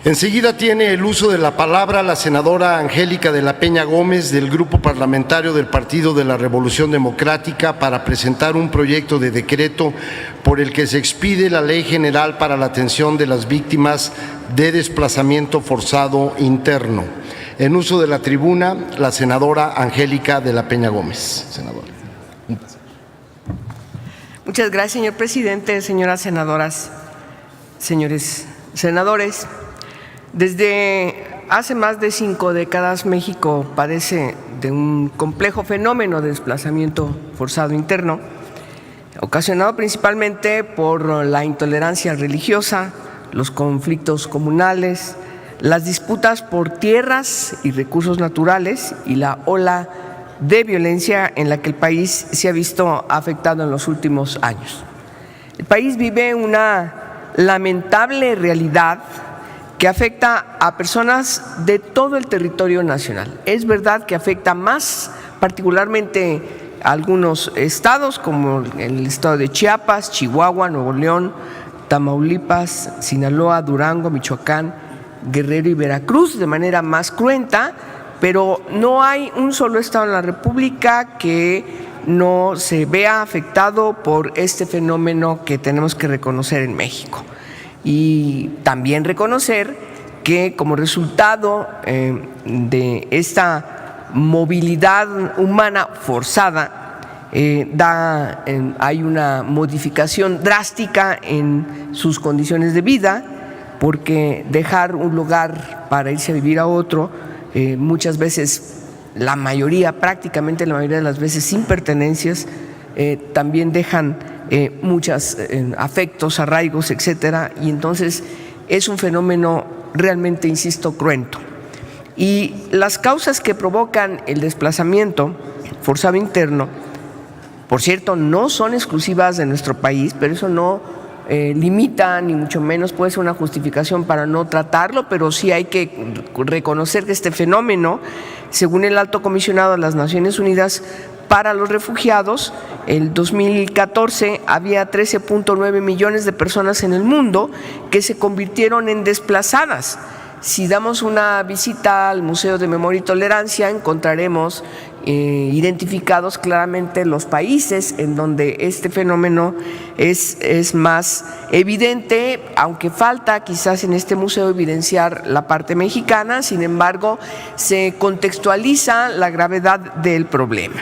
Enseguida tiene el uso de la palabra la senadora Angélica de la Peña Gómez, del Grupo Parlamentario del Partido de la Revolución Democrática, para presentar un proyecto de decreto por el que se expide la Ley General para la Atención de las Víctimas de Desplazamiento Forzado Interno. En uso de la tribuna, la senadora Angélica de la Peña Gómez. Senadora. Muchas gracias, señor presidente, señoras senadoras, señores senadores. Desde hace más de 5 décadas, México padece de un complejo fenómeno de desplazamiento forzado interno, ocasionado principalmente por la intolerancia religiosa, los conflictos comunales, las disputas por tierras y recursos naturales y la ola de violencia en la que el país se ha visto afectado en los últimos años. El país vive una lamentable realidad que afecta a personas de todo el territorio nacional. Es verdad que afecta más particularmente a algunos estados, como el estado de Chiapas, Chihuahua, Nuevo León, Tamaulipas, Sinaloa, Durango, Michoacán, Guerrero y Veracruz, de manera más cruenta, pero no hay un solo estado en la República que no se vea afectado por este fenómeno que tenemos que reconocer en México. Y también reconocer que como resultado de esta movilidad humana forzada, hay una modificación drástica en sus condiciones de vida, porque dejar un lugar para irse a vivir a otro, muchas veces, prácticamente la mayoría de las veces sin pertenencias, también dejan muchos afectos, arraigos, etcétera, y entonces es un fenómeno realmente, insisto, cruento. Y las causas que provocan el desplazamiento forzado interno, por cierto, no son exclusivas de nuestro país, pero eso no limita, ni mucho menos puede ser una justificación para no tratarlo, pero sí hay que reconocer que este fenómeno, según el Alto Comisionado de las Naciones Unidas para los Refugiados, el 2014 había 13.9 millones de personas en el mundo que se convirtieron en desplazadas. Si damos una visita al Museo de Memoria y Tolerancia, encontraremos identificados claramente los países en donde este fenómeno es más evidente, aunque falta quizás en este museo evidenciar la parte mexicana. Sin embargo, se contextualiza la gravedad del problema.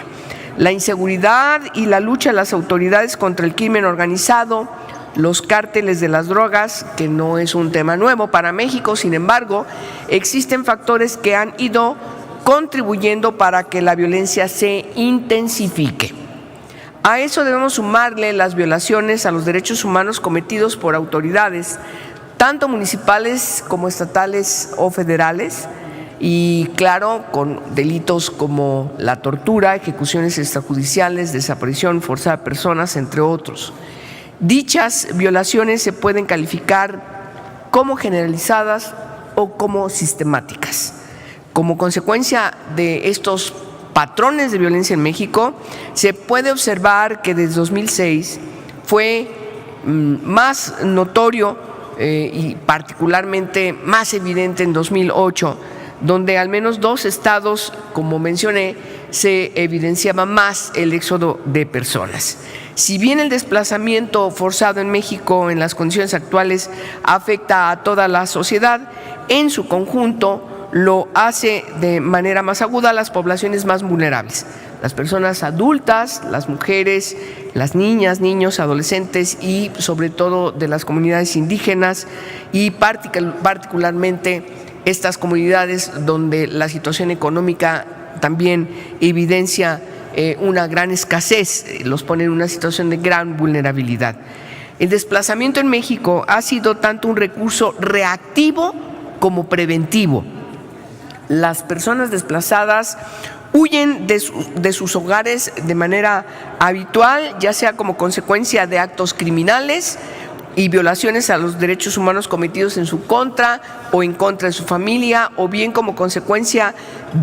La inseguridad y la lucha de las autoridades contra el crimen organizado, los cárteles de las drogas, que no es un tema nuevo para México, sin embargo, existen factores que han ido contribuyendo para que la violencia se intensifique. A eso debemos sumarle las violaciones a los derechos humanos cometidos por autoridades, tanto municipales como estatales o federales, y claro, con delitos como la tortura, ejecuciones extrajudiciales, desaparición forzada de personas, entre otros. Dichas violaciones se pueden calificar como generalizadas o como sistemáticas. Como consecuencia de estos patrones de violencia en México, se puede observar que desde 2006 fue más notorio y particularmente más evidente en 2008, donde al menos 2 estados, como mencioné, se evidenciaba más el éxodo de personas. Si bien el desplazamiento forzado en México en las condiciones actuales afecta a toda la sociedad, en su conjunto lo hace de manera más aguda a las poblaciones más vulnerables, las personas adultas, las mujeres, las niñas, niños, adolescentes y sobre todo de las comunidades indígenas y particularmente estas comunidades donde la situación económica también evidencia una gran escasez, los pone en una situación de gran vulnerabilidad. El desplazamiento en México ha sido tanto un recurso reactivo como preventivo. Las personas desplazadas huyen de sus hogares de manera habitual, ya sea como consecuencia de actos criminales y violaciones a los derechos humanos cometidos en su contra o en contra de su familia, o bien como consecuencia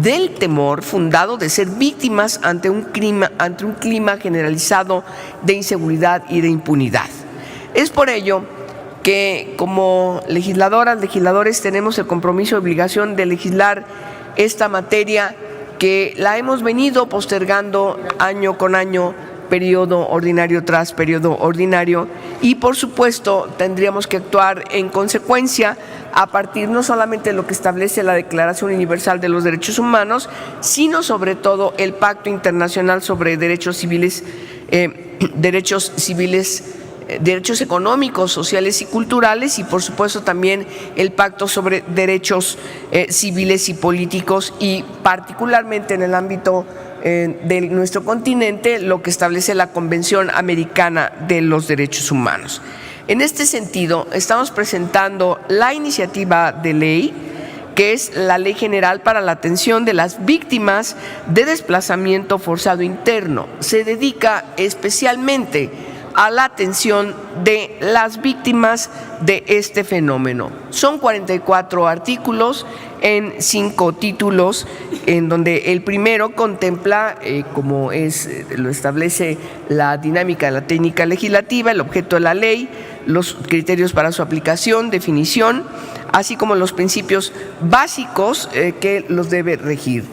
del temor fundado de ser víctimas ante un clima generalizado de inseguridad y de impunidad. Es por ello que como legisladoras, legisladores tenemos el compromiso y obligación de legislar esta materia que la hemos venido postergando año con año, periodo ordinario tras periodo ordinario, y por supuesto tendríamos que actuar en consecuencia a partir no solamente de lo que establece la Declaración Universal de los Derechos Humanos, sino sobre todo el Pacto Internacional sobre Derechos Civiles, derechos económicos, sociales y culturales, y por supuesto también el Pacto sobre Derechos Civiles y Políticos, y particularmente en el ámbito de nuestro continente, lo que establece la Convención Americana de los Derechos Humanos. En este sentido, estamos presentando la iniciativa de ley, que es la Ley General para la Atención de las Víctimas de Desplazamiento Forzado Interno. Se dedica especialmente a la atención de las víctimas de este fenómeno. Son 44 artículos en 5 títulos, en donde el primero contempla, como lo establece la dinámica de la técnica legislativa, el objeto de la ley, los criterios para su aplicación, definición, así como los principios básicos que los debe regir.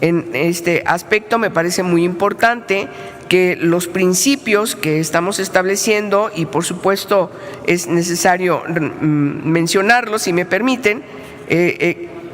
En este aspecto me parece muy importante que los principios que estamos estableciendo, y por supuesto es necesario mencionarlos, si me permiten,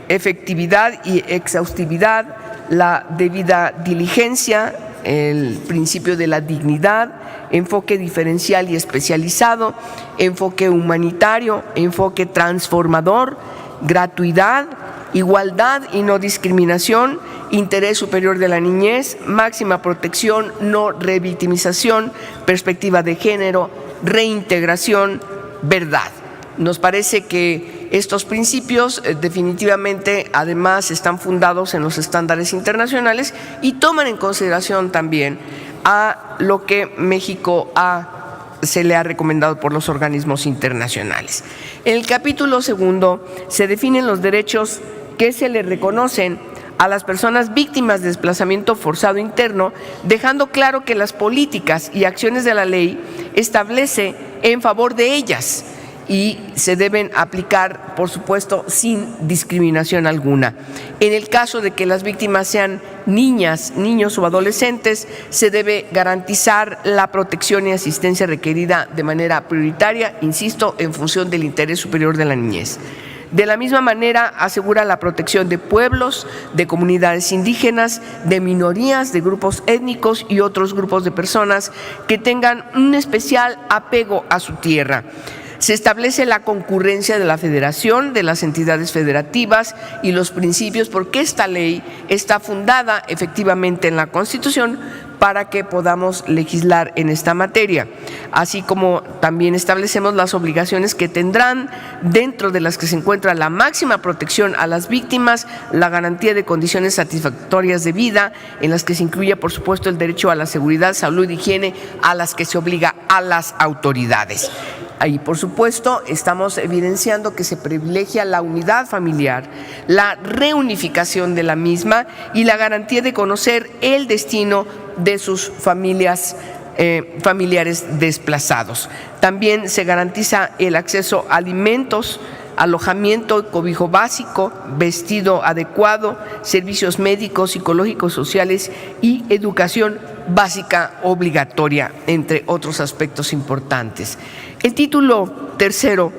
efectividad y exhaustividad, la debida diligencia, el principio de la dignidad, enfoque diferencial y especializado, enfoque humanitario, enfoque transformador, gratuidad, igualdad y no discriminación, interés superior de la niñez, máxima protección, no revictimización, perspectiva de género, reintegración, verdad. Nos parece que estos principios definitivamente además están fundados en los estándares internacionales y toman en consideración también a lo que México se le ha recomendado por los organismos internacionales. En el capítulo segundo se definen los derechos que se le reconocen a las personas víctimas de desplazamiento forzado interno, dejando claro que las políticas y acciones de la ley establece en favor de ellas y se deben aplicar, por supuesto, sin discriminación alguna. En el caso de que las víctimas sean niñas, niños o adolescentes, se debe garantizar la protección y asistencia requerida de manera prioritaria, insisto, en función del interés superior de la niñez. De la misma manera, asegura la protección de pueblos, de comunidades indígenas, de minorías, de grupos étnicos y otros grupos de personas que tengan un especial apego a su tierra. Se establece la concurrencia de la federación, de las entidades federativas y los principios, porque esta ley está fundada efectivamente en la Constitución para que podamos legislar en esta materia, así como también establecemos las obligaciones que tendrán, dentro de las que se encuentra la máxima protección a las víctimas, la garantía de condiciones satisfactorias de vida, en las que se incluye, por supuesto, el derecho a la seguridad, salud y higiene, a las que se obliga a las autoridades. Ahí, por supuesto, estamos evidenciando que se privilegia la unidad familiar, la reunificación de la misma y la garantía de conocer el destino de sus familiares desplazados. También se garantiza el acceso a alimentos, alojamiento, cobijo básico, vestido adecuado, servicios médicos, psicológicos, sociales y educación básica obligatoria, entre otros aspectos importantes. El título tercero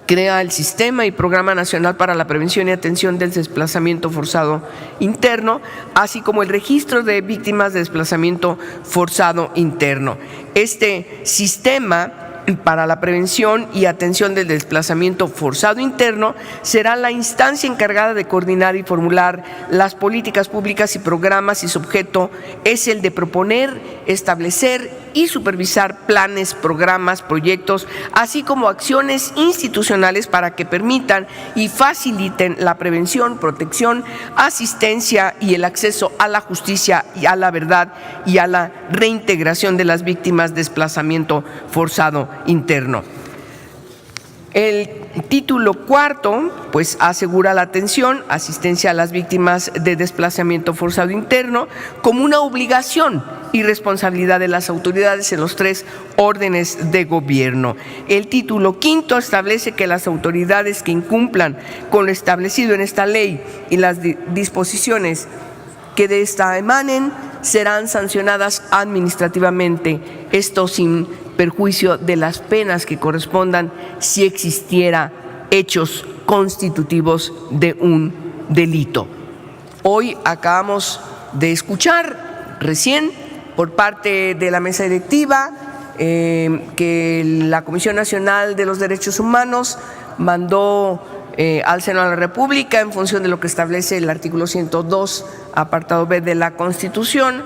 crea el Sistema y Programa Nacional para la Prevención y Atención del Desplazamiento Forzado Interno, así como el registro de víctimas de desplazamiento forzado interno. Este sistema para la prevención y atención del desplazamiento forzado interno será la instancia encargada de coordinar y formular las políticas públicas y programas, y su objeto es el de proponer, establecer y supervisar planes, programas, proyectos, así como acciones institucionales para que permitan y faciliten la prevención, protección, asistencia y el acceso a la justicia y a la verdad y a la reintegración de las víctimas de desplazamiento forzado interno. El título cuarto, pues asegura la atención, asistencia a las víctimas de desplazamiento forzado interno como una obligación y responsabilidad de las autoridades en los 3 órdenes de gobierno. El título quinto establece que las autoridades que incumplan con lo establecido en esta ley y las disposiciones que de esta emanen serán sancionadas administrativamente, esto sin perjuicio de las penas que correspondan si existiera hechos constitutivos de un delito. Hoy acabamos de escuchar recién por parte de la mesa directiva que la Comisión Nacional de los Derechos Humanos mandó al Senado de la República, en función de lo que establece el artículo 102, apartado B de la Constitución,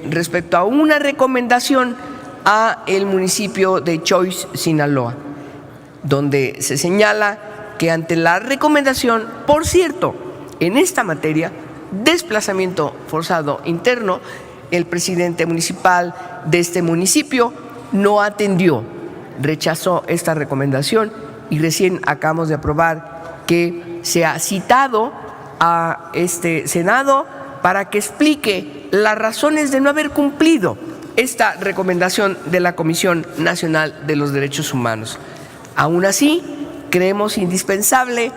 respecto a una recomendación a el municipio de Choix, Sinaloa, donde se señala que ante la recomendación, por cierto, en esta materia, desplazamiento forzado interno, el presidente municipal de este municipio no atendió, rechazó esta recomendación y recién acabamos de aprobar que se ha citado a este Senado para que explique las razones de no haber cumplido esta recomendación de la Comisión Nacional de los Derechos Humanos. Aún así, creemos indispensable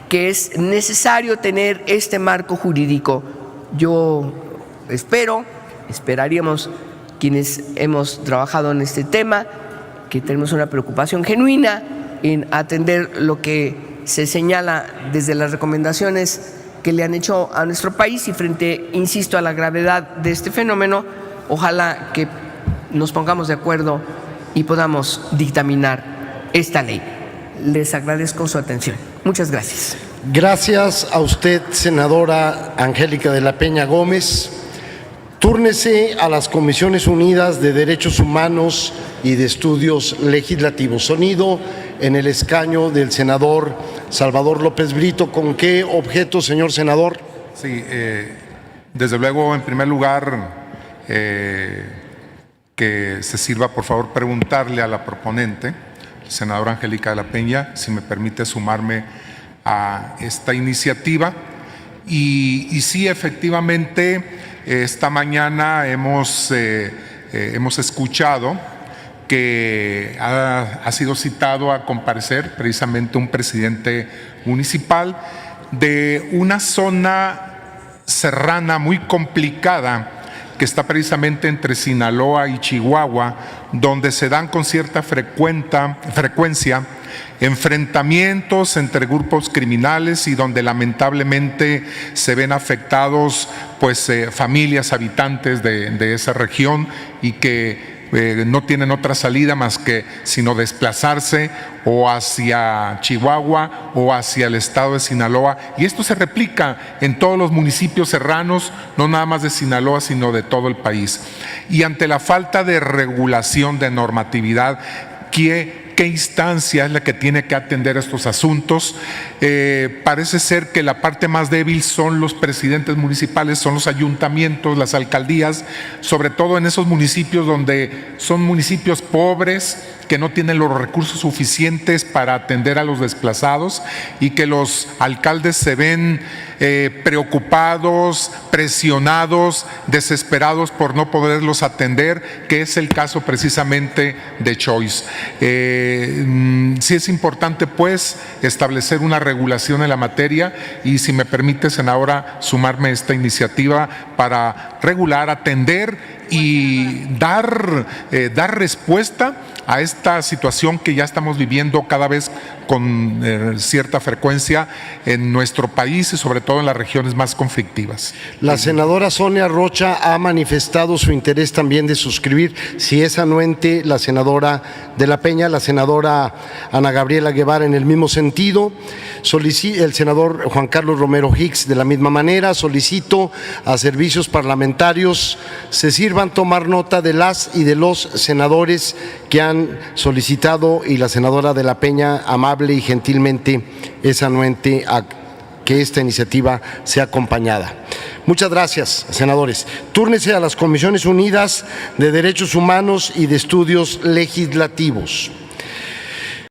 que es necesario tener este marco jurídico. Yo esperaríamos quienes hemos trabajado en este tema, que tenemos una preocupación genuina en atender lo que se señala desde las recomendaciones que le han hecho a nuestro país y frente, insisto, a la gravedad de este fenómeno, ojalá que nos pongamos de acuerdo y podamos dictaminar esta ley. Les agradezco su atención. Muchas gracias. Gracias a usted, senadora Angélica de la Peña Gómez. Túrnese a las Comisiones Unidas de Derechos Humanos y de Estudios Legislativos. Sonido en el escaño del senador Salvador López Brito. ¿Con qué objeto, señor senador? Sí, desde luego, en primer lugar, que se sirva, por favor, preguntarle a la proponente, senadora Angélica de la Peña, si me permite sumarme a esta iniciativa. Y sí, efectivamente, esta mañana hemos escuchado que ha sido citado a comparecer precisamente un presidente municipal de una zona serrana muy complicada que está precisamente entre Sinaloa y Chihuahua, donde se dan con cierta frecuencia enfrentamientos entre grupos criminales y donde lamentablemente se ven afectados familias habitantes de esa región y que no tienen otra salida más que sino desplazarse o hacia Chihuahua o hacia el estado de Sinaloa, y esto se replica en todos los municipios serranos, no nada más de Sinaloa, sino de todo el país. Y ante la falta de regulación, de normatividad, ¿qué instancia es la que tiene que atender estos asuntos? Parece ser que la parte más débil son los presidentes municipales, son los ayuntamientos, las alcaldías, sobre todo en esos municipios donde son municipios pobres, que no tienen los recursos suficientes para atender a los desplazados y que los alcaldes se ven preocupados, presionados, desesperados por no poderlos atender, que es el caso precisamente de Choix. Sí es importante establecer una regulación en la materia y, si me permite, senadora, sumarme a esta iniciativa para regular, atender y dar respuesta a esta situación que ya estamos viviendo cada vez con cierta frecuencia en nuestro país y sobre todo en las regiones más conflictivas. La senadora Sonia Rocha ha manifestado su interés también de suscribir, si es anuente la senadora de la Peña, la senadora Ana Gabriela Guevara en el mismo sentido, el senador Juan Carlos Romero Hicks de la misma manera. Solicito a servicios parlamentarios se sirvan tomar nota de las y de los senadores que han solicitado, y la senadora de la Peña amable y gentilmente es anuente a que esta iniciativa sea acompañada. Muchas gracias, senadores. Túrnese a las Comisiones Unidas de Derechos Humanos y de Estudios Legislativos.